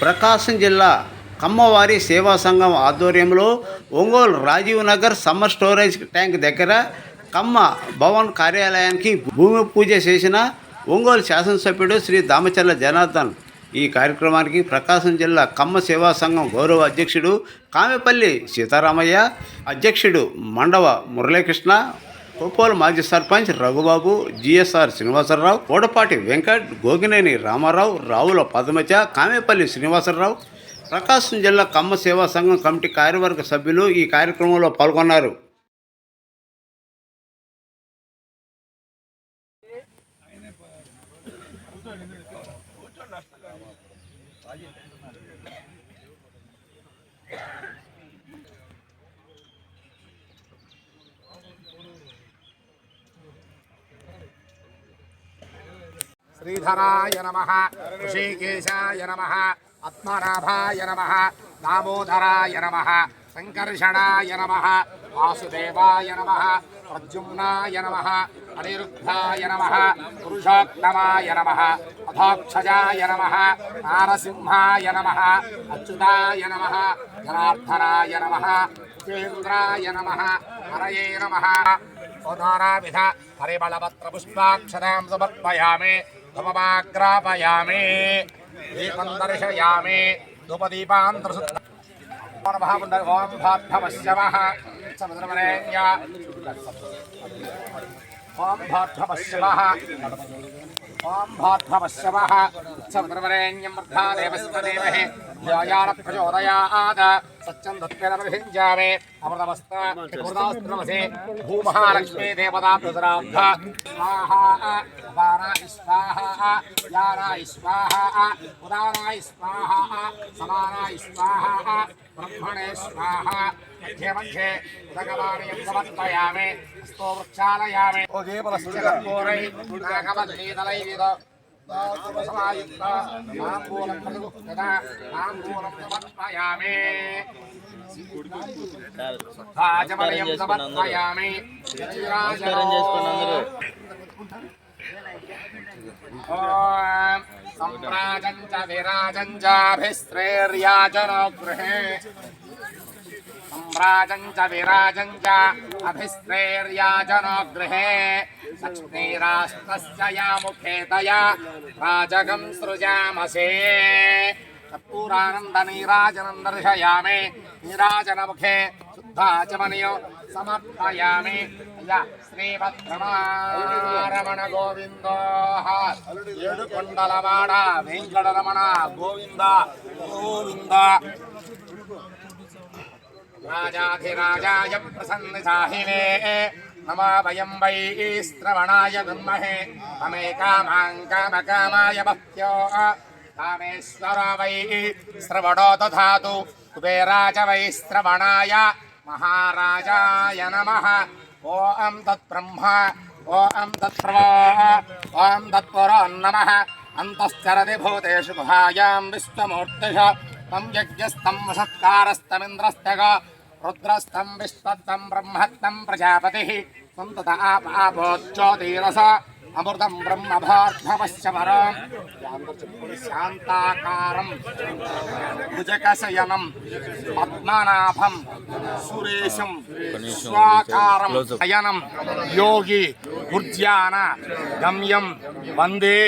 ప్రకాశం జిల్లా కమ్మవారి సేవా సంఘం ఆధ్వర్యంలో Ongole Rajiv Nagar summer storage tank దగ్గర కమ్మ భవన్ కార్యాలయానికి భూమి పూజ చేసిన ఒంగోలు శాసనసభ్యుడు శ్రీ దామచర్ల జనార్దన్. ఈ కార్యక్రమానికి ప్రకాశం జిల్లా కమ్మ సేవా సంఘం గౌరవ అధ్యక్షుడు కామెపల్లి సీతారామయ్య, అధ్యక్షుడు మండవ మురళీకృష్ణ, కొప్పోలు మాజీ సర్పంచ్ రఘుబాబు, జిఎస్ఆర్ శ్రీనివాసరావు, కోడపాటి వెంకట్, గోగినేని రామారావు, రావుల పద్మజ, కామెపల్లి శ్రీనివాసరావు, ప్రకాశం జిల్లా కమ్మ సేవా సంఘం కమిటీ కార్యవర్గ సభ్యులు ఈ కార్యక్రమంలో పాల్గొన్నారు. శ్రీధరాయ నమః, ఋషికేశాయ నమః, ఆత్మనాభాయ నమః, దామోదరాయ నమః, సంకర్షణాయ నమః, వాసుదేవాయ నమః, ప్రద్యుమ్నాయ నమః, అనిరుద్ధాయ నమః, పురుషోత్తమాయ నమః, అధోక్షజాయ నమః, నారసింహాయ నమః, అచ్యుతాయ నమః, జనార్దనాయ నమః, ఉపేంద్రాయ నమః, హరయే నమః. నానావిధ పరిమళపత్ర పుష్పాక్షరాం సమర్పయామి, ధూపమాగ్రాపయామి, దీపం దర్శయామి, ధూపదీపాన్ త్రిశుద్ధ. ఓం భాద్భవశ్యవః సముద్రవరేణ్య, ఓం భాద్భవశ్యవః, ఓం భాద్భవశ్యవః సముద్రవరేణ్యం వృద్ధా దేవస్య ధీమహి ధియాయాన ప్రచోదయాత్. సత్యం దత్వేనభిషించామి అమృతమస్తమసే భూమహాలక్ష్మీ దేవతా ప్రసరాబ్ధ. స్వాహా అపారాయ స్వాహా, యారాయ స్వాహా, ఉదానాయ స్వాహా, సమానాయ స్వాహా, బ్రహ్మణే స్వాహా. మధ్యే మధ్యే ఉదకవాణీయం సమర్పయామి, హస్తో వృక్షాలయామి. ఓ దీపలశ్చ కర్పూరై నాగవల్లీదలైవిద సమాయుక్త తాంబూలం తాంబూలం సమర్పయామి, ఆచమనీయం సమర్పయామి. ఓం సంప్రాజం చ విరాజం చాభిశ్రేర్యాజనో గృహే, సంప్రాజం చ విరాజం చ అభిశ్రేర్యాజనో గృహే. లక్ష్మీరాష్ట్రస్య యా ముఖేతయా రాజగం సృజామసే. కర్పూరానంద నీరాజనం దర్శయామి, నీరాజనముఖే శుద్ధాచమనీయం సమర్పయామి. శ్రీభద్రమారమణ గోవిందో, ఏడుకొండలవాడ వెంకటరమణ గోవింద గోవింద. రాజాధిరాజాయ ప్రసన్నసాహినే నమో వయం వై శ్రవణాయ విద్మహే తమే కామాయ భక్త్యో. కామేశ్వర వై శ్రవణో దధాతు, కుబేరాజ వై శ్రవణాయ మహారాజాయ నమః. ఓం తత్బ్రహ్మ, ఓం తత్ప్రభో, ఓం తత్పురో నమః. అంతశ్చరతి భూతేషు గుహాయాం విశ్వమూర్తిషు తం యజ్ఞస్తం వసత్కారస్తమింద్రస్తగ రుద్రస్తం విశ్వత్తం బ్రహ్మత్తం ప్రజాపతిః సంతత ఆపోజ్యోతిరస అమృతం బ్రహ్మభార్ధవశ్చవరం శాంతాకారం భుజగశయనం పద్మనాభం సురేశం స్వాకారం శయనం యోగి ఉర్జ్యాన గమ్యం వందే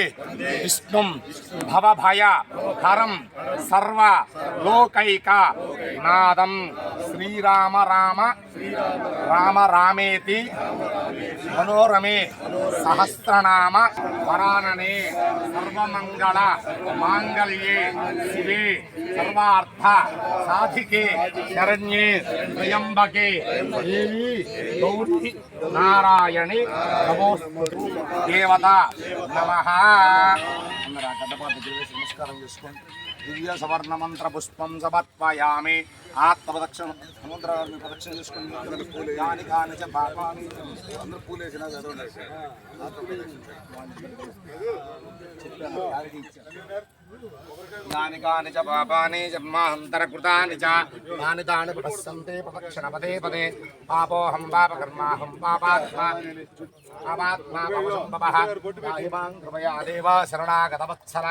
విష్ణుం భవభయ హరం సర్వ లోకైక నాదం. శ్రీరామ రామ రామ రామేతి మనోరమే సహస్రనామ వరాననే సర్వమంగళ మాంగళ్యే శివే సర్వార్థ సాధికే శరణ్యే త్రయంబకే దేవి గౌరీ నారాయణి నమోస్తుతే. దేవత నమః. నమస్కారం చేసుకోండి. దివ్య సవర్ణ మంత్ర పుష్పం సమర్పయామి. ఆత్మప్రదక్షిణ సముద్రాన్ని ప్రదక్షిణ చేసుకుని యాని కాని చ పాపాని అందరూ పూలేసిన యాని కాని చ పాపాని జన్మాంతరకృతాని చ తాని తాని ప్రపశ్యంతే ప్రదక్షిణ పదే పదే. పాపోహం పాపకర్మాహం పాపాత్మా పాపాత్మా పాపసంభవః. కృపయా దేవ శరణాగత వత్సల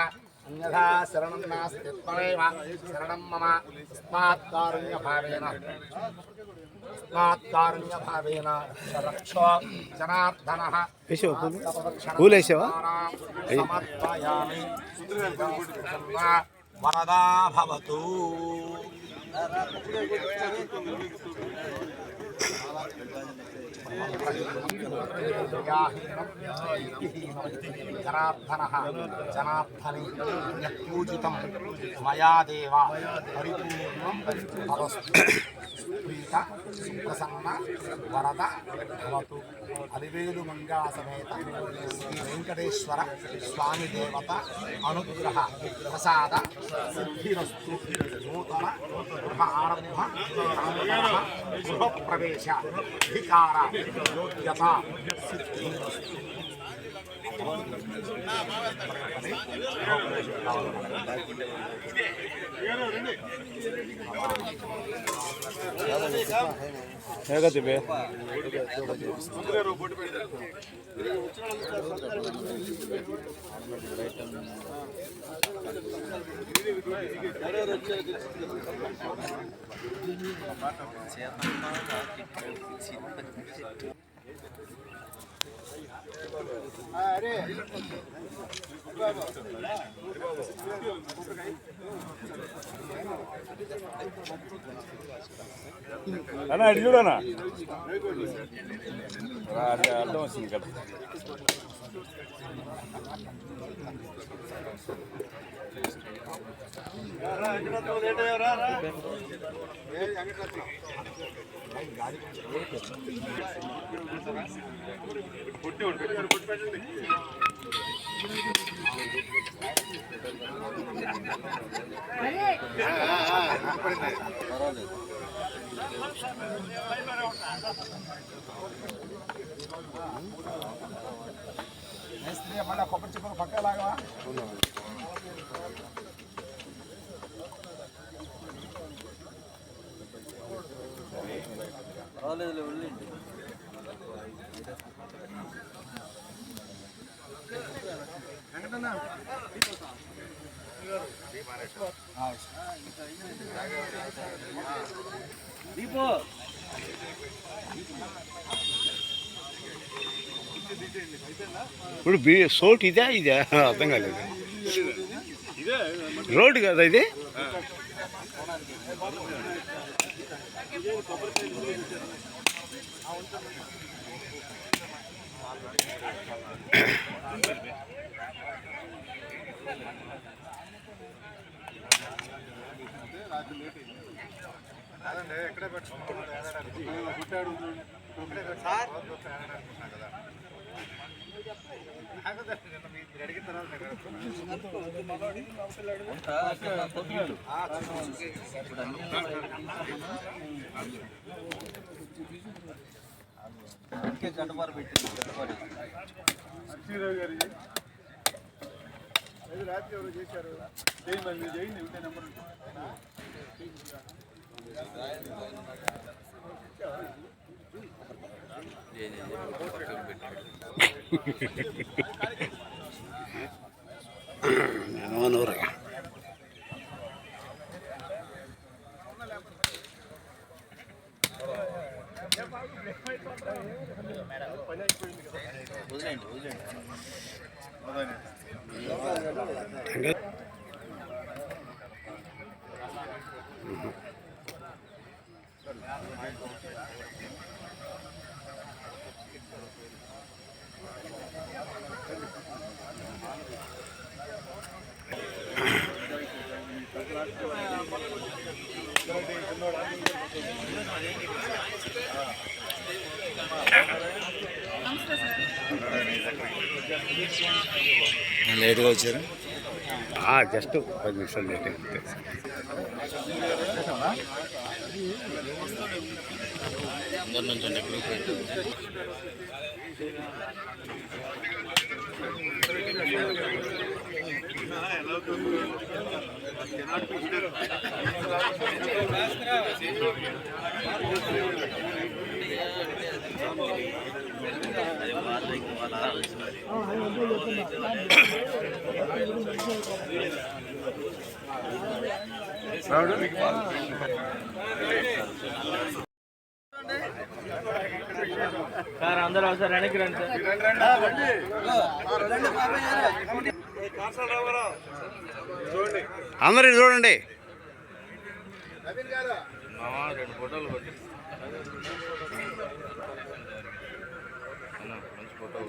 అన్యథా శరణం నాస్తి త్వమేవ శరణం మమ తస్మాత్కారుణ్యభావేన రక్షో జనార్దనః పూలేసావా సమర్పయామి వరదా భవతు. జనార్దనః జనార్దని యత్పూజితం మయా దేవ పరిపూర్ణం భవస్తు. ప్రీత సుప్రసన్న వరద భవతు. అలివేలు మంగా సమేత శ్రీ వెంకటేశ్వర స్వామి దేవత అనుగ్రహ ప్రసాద సిద్ధిరస్తు. నూతన గృహ ఆరంభ గృహ ప్రవేశ అధికార యోగ్యత సిద్ధిరస్తు. ಹೇಗತ್ತಿವೆ అన్నా ఇటు చూడనా అర్థం వస్తుంది కదా. మళ్ళీ కొబ్బరి చిప్పలు పక్క లాగా దీపో ఇప్పుడు సోట్ ఇదే అర్థం కాలేదు. రోడ్డు కదా ఇది. ఎక్కడ అడిగిన గడ్డపార పెట్టింది గడ్డపార రాత్రి ఎవరు చేశారు చేయండి చేయండి ఉంటే నెంబర్ మనోరగా వదిలేండి వదిలేండి లేట్గా వచ్చారు. జస్ట్ 10 నిమిషాలు లేట్ అయింది. అందరి నుంచి ఎప్పుడు సార్ అందరూ ఒకసారి వెనక్కి రండి సార్. అందరూ ఇటు చూడండి. రెండు ఫోటోలు కొట్టి మంచి ఫోటో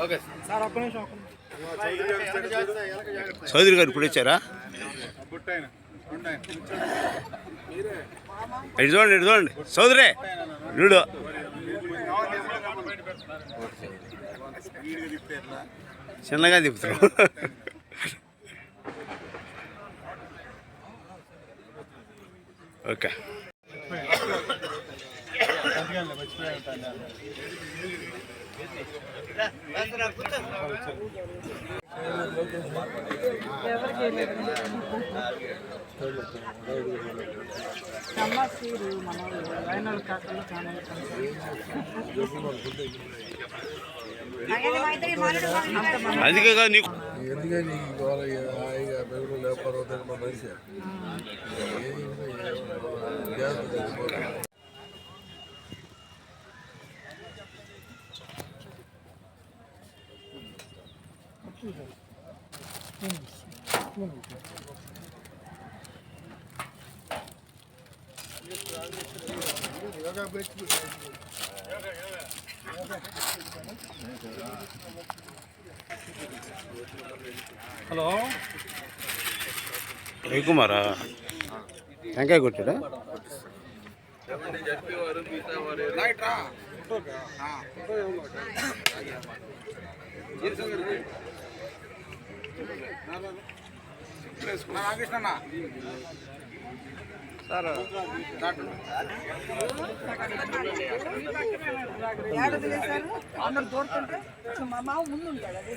ఓకే సార్. ఒక్క నిమిషం చౌదరి గారు ఇప్పుడు వచ్చారా? ఇటు చూడండి, ఇటు చూడండి చౌదరి వీడు. చిన్నగా తిప్పుతారు. ఓకే. అందుకే కాదు నీకు ఎందుకే నీకు ఇవాళ హాయిగా బెంగళూరు లేకపోతే మా మనిషి హలో రవికుమారా టెంకాయ కొట్టాడా? సార్ అందరు దూరుతుంటే మా మామ ముందు ఉంటాడు. అదే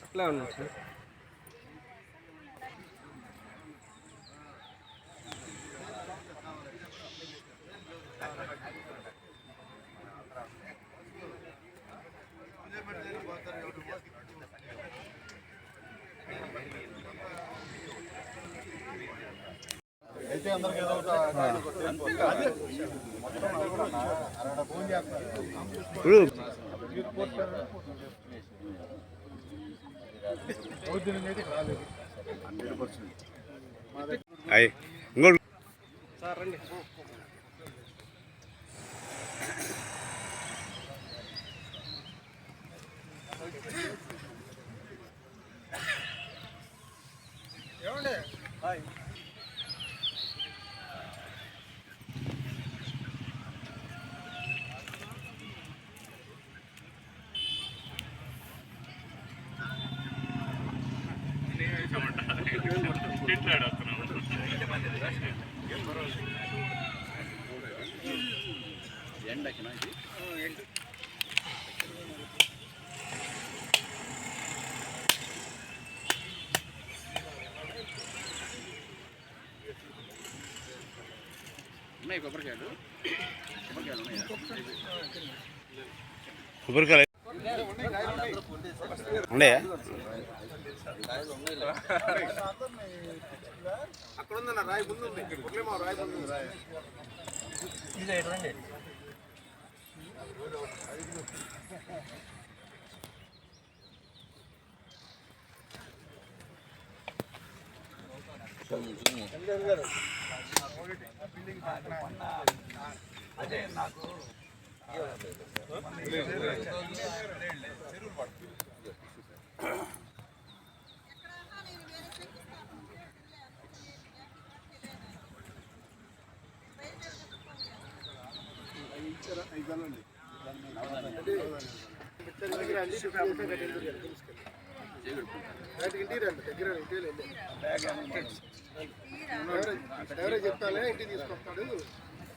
అట్లా ఉన్నాడు సార్. అయితే అందరికి ఏదో ఒక ఇప్పుడు అయ్యి ఇంకోటి సార్ రండి. కొబ్బరికాయలు ఉన్నాయా? అక్కడ ఉందన్న రాయి ముందు ఉంది. రాయి ముందు రాయి అదే నాకు చెప్తానే ఇంటికి తీసుకొస్తాడు.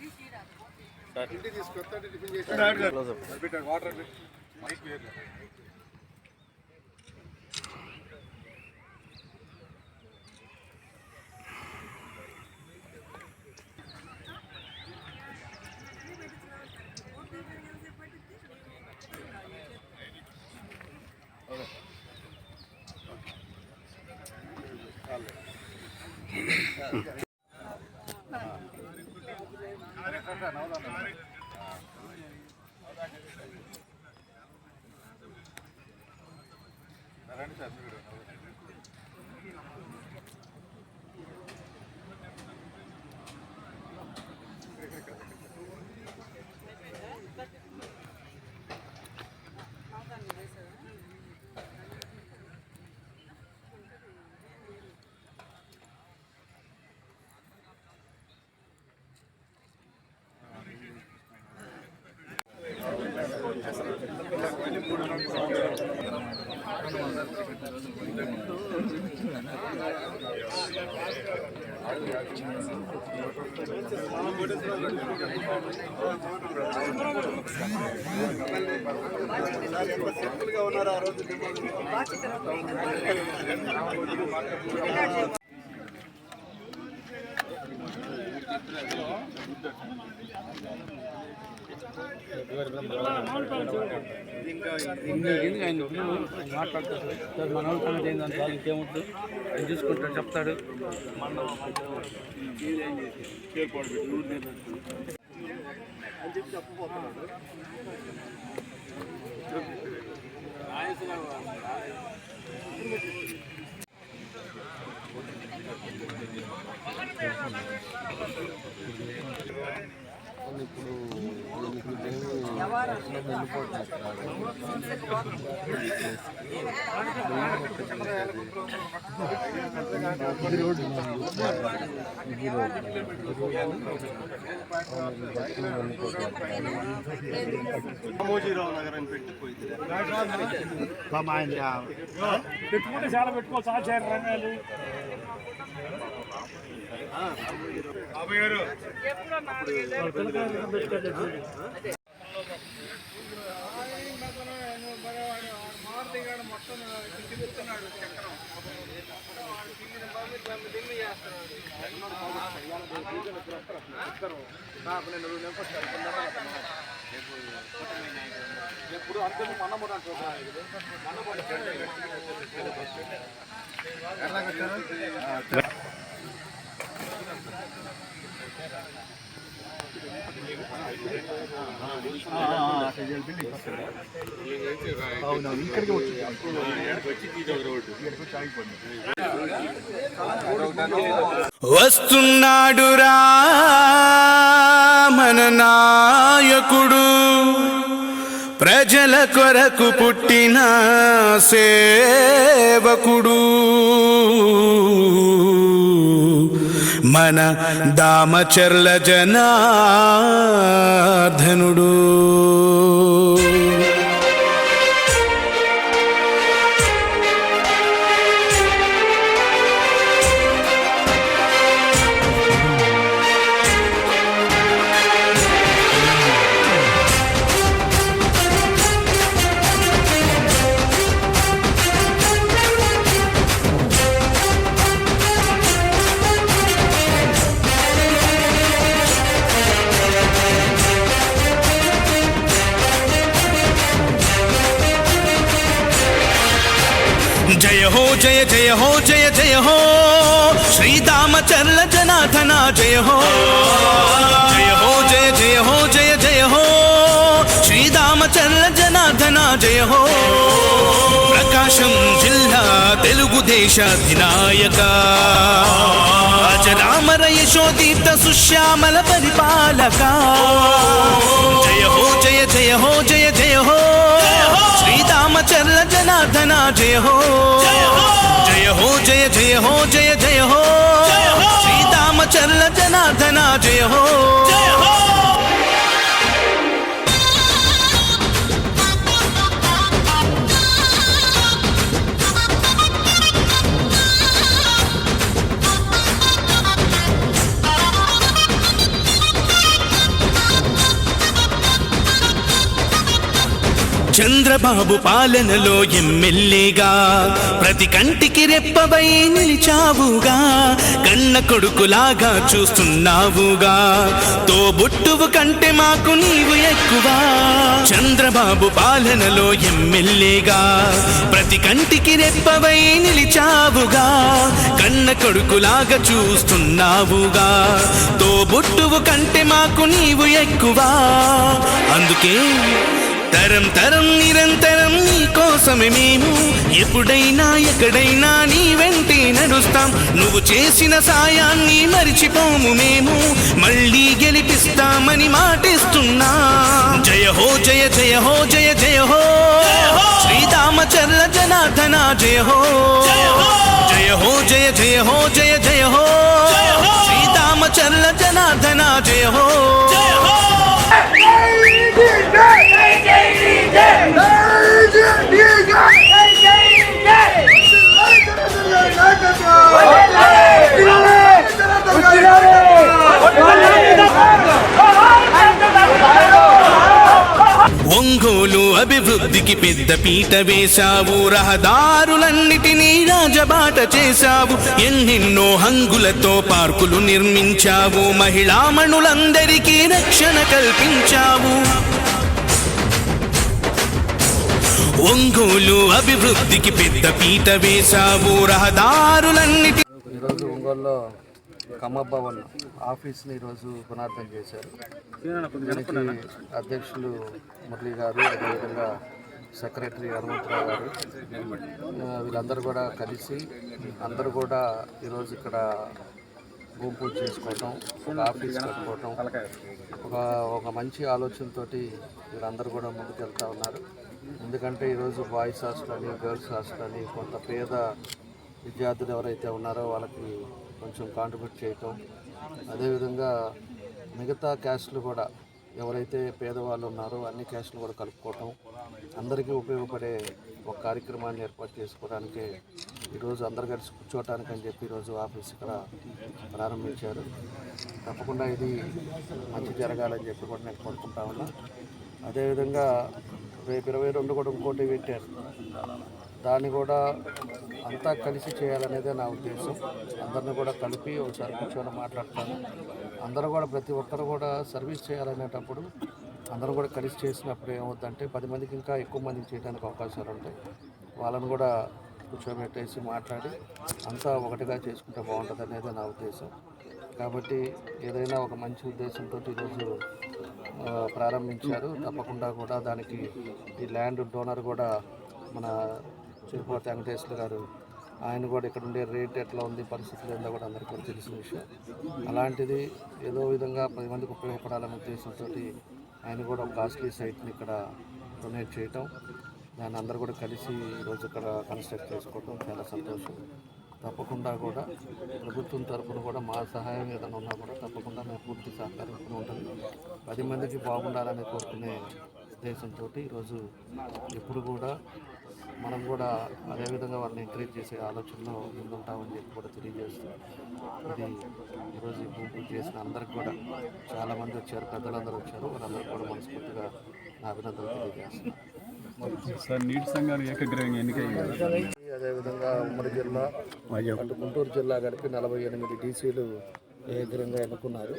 ఇంటికి తీసుకొస్తా టిఫిన్ చేసి వాటర్ సింపుల్గా ఉన్నారు ఆ రోజు. మాట్లాడతారు మన వాళ్ళ సంగతి ఏంటంటే వాళ్ళు ఇంకేముంటుంది ఆయన చూసుకుంటాడు చెప్తాడు. రామోజీరావు నగర్ అని పెట్టిపోయింది. పెట్టుకుంటే చాలా పెట్టుకోవచ్చు. ఆచార్య రంగాలు మారుతిగాడు మొత్తం తిరుగుతున్నాడు చక్రం. ఎప్పుడు అంతే మన్నమూడు అంటారు. వస్తున్నాడురా మన నాయకుడు, ప్రజల కొరకు పుట్టిన సేవకుడు, మన దామచర్ల జనార్దనుడు. जय हो जय जय हो जय जय हो श्री दामचर्ल जनार्दना जय हो जय हो जय जय हो जय जय हो श्री दामचर्ल जनार्दना जय हो प्रकाशम जिल्ला तेलुगु देशाधिनायक अजरामर यशोदीप्त सुश्यामल परिपालक जय हो जय जय हो जय जय हो श्री दामचर्ल जनार्दना जय हो जय हो जय जय हो जय जय हो श्री दामचर्ल जनार्दना जय हो చంద్రబాబు పాలనలో ఎమ్మెల్యేగా ప్రతి కంటికి రెప్పవై నిలిచావుగా, కన్న కొడుకులాగా చూస్తున్నావుగా, తోబుట్టువు కంటే మాకు నీవు ఎక్కువ. చంద్రబాబు పాలనలో ఎమ్మెల్యేగా ప్రతి కంటికి రెప్పవై నిలిచావుగా, కన్న కొడుకులాగా చూస్తున్నావుగా, తోబుట్టువు కంటే మాకు నీవు ఎక్కువ. అందుకే తరం తరం నిరంతరం నీ కోసమే మేము, ఎప్పుడైనా ఎక్కడైనా నీ వెంటే నడుస్తాం. నువ్వు చేసిన సాయాన్ని మరిచిపోము మేము, మళ్ళీ గెలిపిస్తామని మాటిస్తున్నా. జయ హో జయ జయ హో జయ జయ హో శ్రీరామచర్ల జనార్దన జయ హో. జయ హో జయ జయ హో జయ జయ హో శ్రీరామచర్ల జనార్దన జయ హో. ఒంగోలు అభివృద్ధికి పెద్ద పీట వేశావు, రహదారులన్నిటినీ రాజబాట చేశావు, ఎన్నెన్నో హంగులతో పార్కులు నిర్మించావు, మహిళామణులందరికీ రక్షణ కల్పించావు. ఒంగోలు అభివృద్ధికి పెద్ద పీట వేశావు, రహదారులన్నిటి. ఈరోజు ఒంగోలులో కమ్మ భవన్ ఆఫీస్ని ఈరోజు పునరుద్ధరణ చేశారు. దీనికి అధ్యక్షులు మురళి గారు, అదేవిధంగా సెక్రటరీ హనుమంతరావు గారు, వీళ్ళందరూ కూడా కలిసి అందరూ కూడా ఈరోజు ఇక్కడ భూమి పూజ చేసుకోవటం, ఒక ఆఫీస్ కట్టుకోవటం, ఒక మంచి ఆలోచనతో వీళ్ళందరూ కూడా ముందుకెళ్తూ ఉన్నారు. ఎందుకంటే ఈరోజు బాయ్స్ హాస్టల్ అని, గర్ల్స్ హాస్టల్ అని, కొంత పేద విద్యార్థులు ఎవరైతే ఉన్నారో వాళ్ళకి కొంచెం కాంట్రిబ్యూట్ చేయటం, అదేవిధంగా మిగతా క్యాస్ట్లు కూడా ఎవరైతే పేదవాళ్ళు ఉన్నారో అన్ని క్యాస్ట్లు కూడా కలుపుకోవటం, అందరికీ ఉపయోగపడే ఒక కార్యక్రమాన్ని ఏర్పాటు చేసుకోవడానికి ఈరోజు అందరు కలిసి కూర్చోవటానికి అని చెప్పి ఈరోజు ఆఫీస్ ఇక్కడ ప్రారంభించారు. తప్పకుండా ఇది మంచి జరగాలని చెప్పి కూడా నేను కోరుకుంటా ఉన్నా. అదేవిధంగా రేపు 22 కూడా ఇంకోటి పెట్టారు, దాన్ని కూడా అంతా కలిసి చేయాలనేదే నా ఉద్దేశం. అందరిని కూడా కలిపి ఒకసారి కూర్చొని మాట్లాడతాను. అందరూ కూడా ప్రతి ఒక్కరు కూడా సర్వీస్ చేయాలనేటప్పుడు అందరూ కూడా కలిసి చేసినప్పుడు ఏమవుతుందంటే 10 మందికి ఇంకా ఎక్కువ మందికి చేయడానికి అవకాశాలు ఉంటాయి. వాళ్ళని కూడా కూర్చోబెట్టేసి మాట్లాడి అంతా ఒకటిగా చేసుకుంటే బాగుంటుంది అనేది నా ఉద్దేశం. కాబట్టి ఏదైనా ఒక మంచి ఉద్దేశంతో ఈరోజు ప్రారంభించారు. తప్పకుండా కూడా దానికి ఈ ల్యాండ్ డోనర్ కూడా మన తిరుపతి వెంకటేశ్వర గారు, ఆయన కూడా ఇక్కడ ఉండే రేట్ ఎట్లా ఉంది, పరిస్థితులు ఏందో కూడా అందరికీ కూడా తెలిసిన విషయం. అలాంటిది ఏదో విధంగా 10 మందికి ఉపయోగపడాలనే ఉద్దేశంతో ఆయన కూడా ఒక కాస్ట్లీ సైట్ని ఇక్కడ డొనేట్ చేయటం, దాన్ని అందరూ కూడా కలిసి ఈరోజు ఇక్కడ కన్స్ట్రక్ట్ చేసుకోవటం చాలా సంతోషం. తప్పకుండా కూడా ప్రభుత్వం తరఫున కూడా మా సహాయం ఏదైనా ఉన్నా కూడా తప్పకుండా మేము పూర్తి సహకారం ఉంటుంది. 10 మందికి బాగుండాలని కోరుకునే ఉద్దేశంతో ఈరోజు ఎప్పుడు కూడా మనం కూడా అదేవిధంగా వాళ్ళని ఎంకరేజ్ చేసే ఆలోచనలో ముందుంటామని చెప్పి కూడా తెలియజేస్తూ, ఇది ఈరోజు భూమి చేసిన అందరికి కూడా చాలామంది వచ్చారు, పెద్దలందరూ వచ్చారు, వాళ్ళందరూ కూడా మనస్ఫూర్తిగా నా అభినందనలు తెలియజేస్తున్నాను. అదేవిధంగా ఉమ్మడి జిల్లా అటు గుంటూరు జిల్లా కలిపి 48 డీసీలు ఏకగ్రంగా ఎన్నుకున్నారు.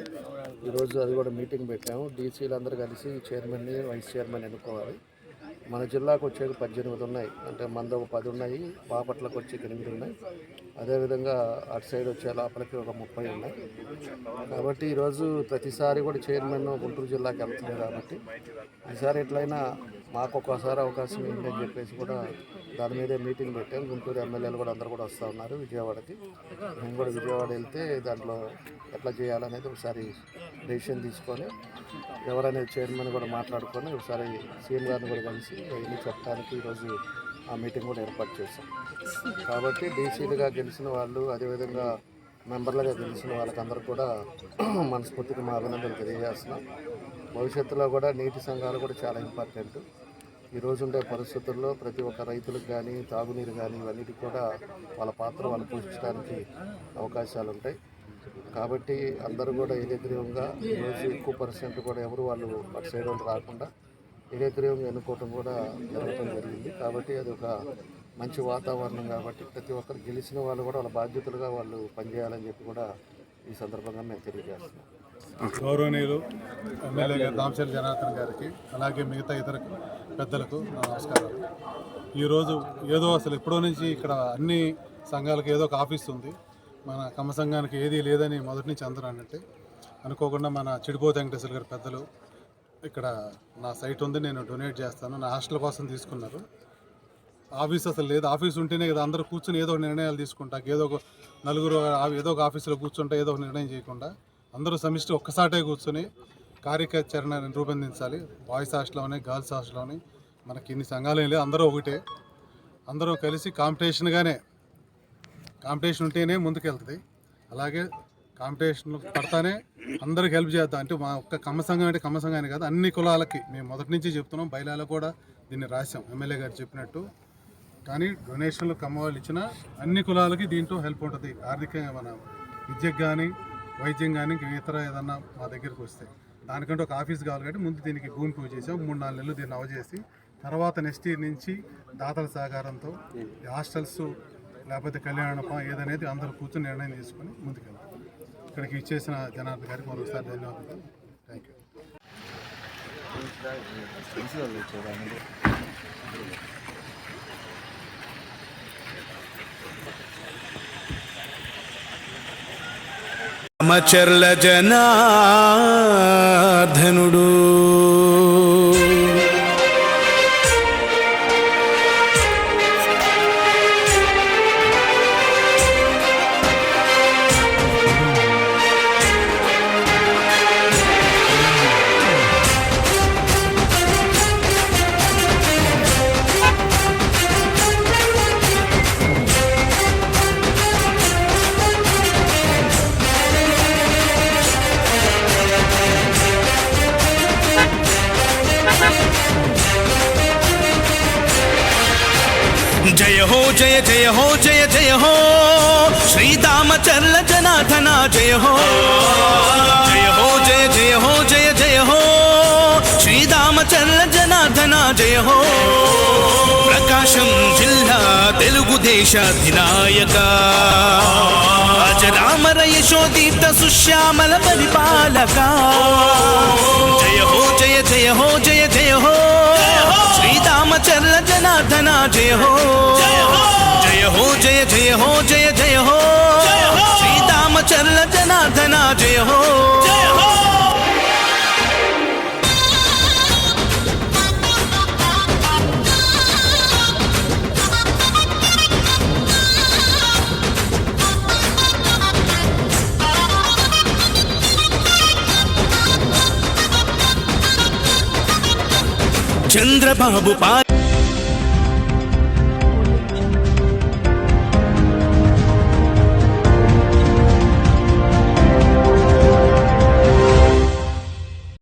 ఈరోజు అది కూడా మీటింగ్ పెట్టాము. డీసీలు అందరూ కలిసి చైర్మన్ని, వైస్ చైర్మన్ ఎన్నుకోవాలి. మన జిల్లాకు వచ్చేది 18 ఉన్నాయి, అంటే మనది ఒక 10 ఉన్నాయి, బాపట్లకు వచ్చి 8 ఉన్నాయి, అదేవిధంగా అటు సైడ్ వచ్చే లోపలికి ఒక 30 ఉన్నాయి. కాబట్టి ఈరోజు ప్రతిసారి కూడా చైర్మన్ గుంటూరు జిల్లాకి వెళ్తున్నాయి. కాబట్టి ఈసారి ఎట్లయినా మాకు ఒక్కసారి అవకాశం ఏంటని చెప్పేసి కూడా దాని మీదే మీటింగ్ పెట్టాం. గుంటూరు ఎమ్మెల్యేలు కూడా అందరూ కూడా వస్తూ ఉన్నారు విజయవాడకి. మేము కూడా విజయవాడ వెళ్తే దాంట్లో ఎట్లా చేయాలనేది ఒకసారి డెసిషన్ తీసుకొని ఎవరనేది చైర్మన్ కూడా మాట్లాడుకొని ఒకసారి సీఎం గారిని కూడా కలిసి ఇవన్నీ చెప్పడానికి ఈరోజు ఆ మీటింగ్ కూడా ఏర్పాటు చేశాం. కాబట్టి డీసీలుగా గెలిచిన వాళ్ళు, అదేవిధంగా మెంబర్లుగా గెలిచిన వాళ్ళకందరూ కూడా మనస్ఫూర్తిగా మా అభినందనలు తెలియజేస్తున్నాం. భవిష్యత్తులో కూడా నీటి సంఘాలు కూడా చాలా ఇంపార్టెంట్. ఈరోజు ఉండే పరిస్థితుల్లో ప్రతి ఒక్క రైతులకు కానీ, తాగునీరు కానీ, ఇవన్నిటికి కూడా వాళ్ళ పాత్ర వాళ్ళు పోషించడానికి అవకాశాలు ఉంటాయి. కాబట్టి అందరూ కూడా ఏకగ్రీవంగా ఈరోజు ఎక్కువ పర్సెంట్ కూడా ఎవరు వాళ్ళు అటు సైడ్ వాళ్ళు రాకుండా ఏకగ్రీవంగా ఎన్నుకోవటం కూడా జరగటం జరిగింది. కాబట్టి అది ఒక మంచి వాతావరణం. కాబట్టి ప్రతి ఒక్కరు గెలిచిన వాళ్ళు కూడా వాళ్ళ బాధ్యతలుగా వాళ్ళు పనిచేయాలని చెప్పి కూడా ఈ సందర్భంగా మేము తెలియజేస్తున్నాం. గౌరవనీయులు ఎమ్మెల్యే గారు దామచర్ల జనార్దన్ గారికి, అలాగే మిగతా ఇతర పెద్దలకు నా నమస్కారాలు. ఈరోజు ఏదో అసలు ఎప్పుడో నుంచి ఇక్కడ అన్ని సంఘాలకు ఏదో ఒక ఆఫీస్ ఉంది, మన కమ్మ సంఘానికి ఏదీ లేదని మొదటి నుంచి అందరూ అన్నట్టే అనుకోకుండా మన చిడిపోతే వెంకటేశ్వర గారి పెద్దలు ఇక్కడ నా సైట్ ఉంది, నేను డొనేట్ చేస్తాను, నా హాస్టల్ కోసం తీసుకున్నారు. ఆఫీస్ అసలు లేదు, ఆఫీస్ ఉంటేనే కదా అందరూ కూర్చొని ఏదో ఒక నిర్ణయాలు తీసుకుంటా, ఏదో ఒక నలుగురు ఏదో ఒక ఆఫీసులో కూర్చుంటే ఏదో ఒక నిర్ణయం చేయకుండా అందరూ సమిష్టి ఒక్కసాటే కూర్చొని కార్యాచరణ రూపొందించాలి. బాయ్స్ హాస్టల్లోని, గర్ల్స్ హాస్టల్లోని మనకి ఇన్ని సంఘాలు ఏం లేదు, అందరూ ఒకటే, అందరూ కలిసి కాంపిటీషన్ ఉంటేనే ముందుకెళ్తుంది. అలాగే కాంపిటీషన్లు పడతానే అందరికి హెల్ప్ చేద్దాం. అంటే మా ఒక్క కమ్మ సంఘం అంటే కమ్మ సంఘాన్ని కాదు, అన్ని కులాలకి మేము మొదటి నుంచి చెప్తున్నాం. బయలాలో కూడా దీన్ని రాసాం ఎమ్మెల్యే గారు చెప్పినట్టు. కానీ డొనేషన్లు కమ్మ వాళ్ళు ఇచ్చిన అన్ని కులాలకి దీంట్లో హెల్ప్ ఉంటుంది. ఆర్థికంగా మన విద్యకు కానీ, వైద్యం కానీ, ఇతర ఏదన్నా మా దగ్గరికి వస్తే దానికంటే ఒక ఆఫీస్ కావాలి. కాబట్టి ముందు దీనికి భూమి పూజ చేసాం. 3-4 నెలలు దీన్ని అవజేసి తర్వాత నెక్స్ట్ ఇయర్ నుంచి దాతల సహకారంతో హాస్టల్స్ లేకపోతే కళ్యాణం ఏదనేది అందరూ కూర్చొని నిర్ణయం తీసుకొని ముందుకెళ్తాం. ఇక్కడికి ఇచ్చేసిన జనార్దన్ గారికి మరోసారి ధన్యవాదాలు. Thank you. రామచర్ల జనార్దనుడు जय हो जय जय हो जय जय हो श्री दामचर्ल जनार्दन जय हो जय हो जय जय हो जय जय हो श्री दामचर्ल जनार्दन जय हो प्रकाशम जिल्ला तेलुगु देशाधिनायक अजरामर यशोदीप्त सुश्यामल परिपालक जय हो जय जय हो जय जय हो श्री दामचर्ल जनार्दन जय हो जय हो जय जय हो जय जय हो श्री दामचर्ल जनार्दन जय हो చంద్రబాబు